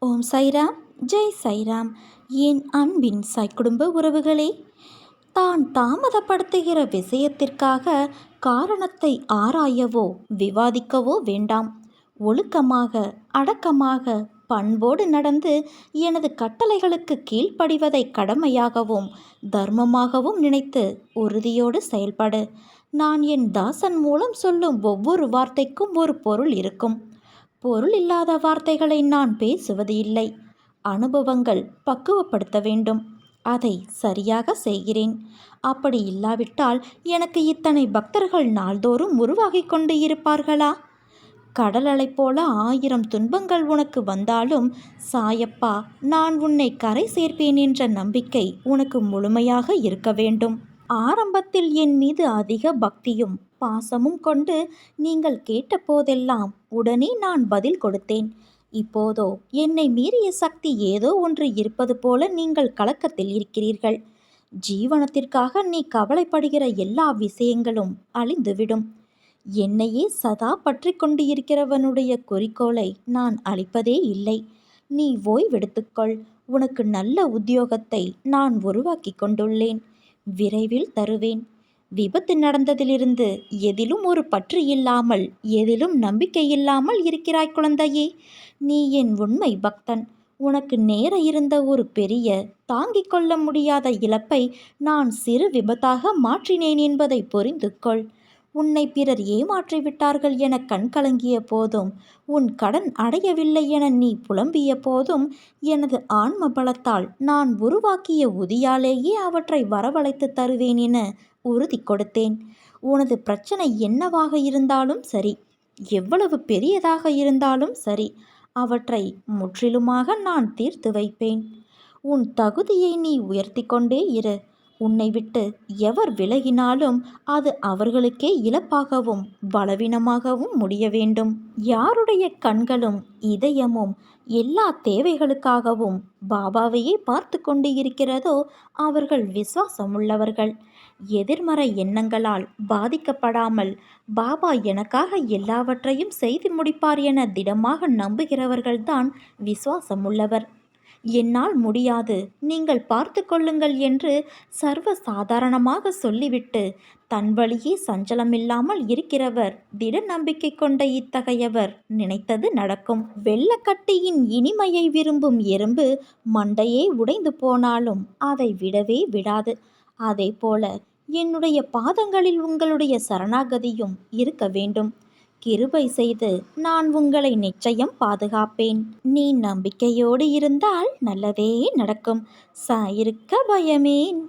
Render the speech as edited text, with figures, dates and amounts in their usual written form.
ஓம் சைராம், ஜெய் சைராம். என் அன்பின் குடும்ப உறவுகளே, தான் தாமதப்படுத்துகிற விஷயத்திற்காக காரணத்தை ஆராயவோ விவாதிக்கவோ வேண்டாம். ஒழுக்கமாக, அடக்கமாக, பண்போடு நடந்து எனது கட்டளைகளுக்கு கீழ்ப்படிவதை கடமையாகவும் தர்மமாகவும் நினைத்து உறுதியோடு செயல்படு. நான் என் தாசன் மூலம் சொல்லும் ஒவ்வொரு வார்த்தைக்கும் ஒரு பொருள் இருக்கும். பொருள் இல்லாத வார்த்தைகளை நான் பேசுவது இல்லை. அனுபவங்கள் பக்குவப்படுத்த வேண்டும். அதை சரியாக செய்கிறேன். அப்படி இல்லாவிட்டால் எனக்கு இத்தனை பக்தர்கள் நாள்தோறும் உருவாகி கொண்டு இருப்பார்களா? கடல் அலை போல 1000 துன்பங்கள் உனக்கு வந்தாலும் சாயப்பா, நான் உன்னை கரை சேர்ப்பேன் என்ற நம்பிக்கை உனக்கு முழுமையாக இருக்க வேண்டும். ஆரம்பத்தில் என் மீது அதிக பக்தியும் பாசமும் கொண்டு நீங்கள் கேட்டபோதெல்லாம் உடனே நான் பதில் கொடுத்தேன். இப்போதோ என்னை மீறிய சக்தி ஏதோ ஒன்று இருப்பது போல நீங்கள் கலக்கத்தில் இருக்கிறீர்கள். ஜீவனத்திற்காக நீ கவலைப்படுகிற எல்லா விஷயங்களும் அழிந்துவிடும். என்னையே சதா பற்றி கொண்டு இருக்கிறவனுடைய குறிக்கோளை நான் அளிப்பதே இல்லை. நீ ஓய்வெடுத்துக்கொள். உனக்கு நல்ல உத்தியோகத்தை நான் உருவாக்கி கொண்டுள்ளேன். விரைவில் தருவேன். விபத்து நடந்ததிலிருந்து எதிலும் ஒரு பற்று இல்லாமல், எதிலும் நம்பிக்கை இல்லாமல் இருக்கிறாய் குழந்தையே. நீ என் உண்மை பக்தன். உனக்கு நேர இருந்த ஒரு பெரிய, தாங்கிக் கொள்ள முடியாத இழப்பை நான் சிறு விபத்தாக மாற்றினேன் என்பதை புரிந்து கொள். உன்னை பிறர் ஏமாற்றிவிட்டார்கள் என கண் கலங்கிய போதும், உன் கடன் அடையவில்லை என நீ புலம்பிய போதும், எனது ஆன்ம பலத்தால் நான் உருவாக்கிய உதியாலேயே அவற்றை வரவழைத்து தருவேன் என உறுதி கொடுத்தேன். உனது பிரச்சனை என்னவாக இருந்தாலும் சரி, எவ்வளவு பெரியதாக இருந்தாலும் சரி, அவற்றை முற்றிலுமாக நான் தீர்த்து வைப்பேன். உன் தகுதியை நீ உயர்த்தி கொண்டே இரு. உன்னை விட்டு எவர் விலகினாலும் அது அவர்களுக்கே இழப்பாகவும் பலவீனமாகவும் முடிய வேண்டும். யாருடைய கண்களும் இதயமும் எல்லா தேவைகளுக்காகவும் பாபாவையே பார்த்து கொண்டு இருக்கிறதோ அவர்கள் விசுவாசமுள்ளவர்கள். எதிர்மறை எண்ணங்களால் பாதிக்கப்படாமல் பாபா எனக்காக எல்லாவற்றையும் செய்து முடிப்பார் என திடமாக நம்புகிறவர்கள்தான் விசுவாசமுள்ளவர். என்னால் முடியாது, நீங்கள் பார்த்து கொள்ளுங்கள் என்று சர்வ சாதாரணமாக சொல்லிவிட்டு தன் வழியே சஞ்சலமில்லாமல் இருக்கிறவர், திட நம்பிக்கை கொண்ட இத்தகையவர் நினைத்தது நடக்கும். வெள்ளக்கட்டியின் இனிமையை விரும்பும் எறும்பு மண்டையே உடைந்து போனாலும் அதை விடவே விடாது. அதே போல என்னுடைய பாதங்களில் உங்களுடைய சரணாகதியும் இருக்க வேண்டும். கிருபை செய்து நான் உங்களை நிச்சயம் பாதுகாப்பேன். நீ நம்பிக்கையோடு இருந்தால் நல்லதே நடக்கும். சாயிருக்க பயமேன்.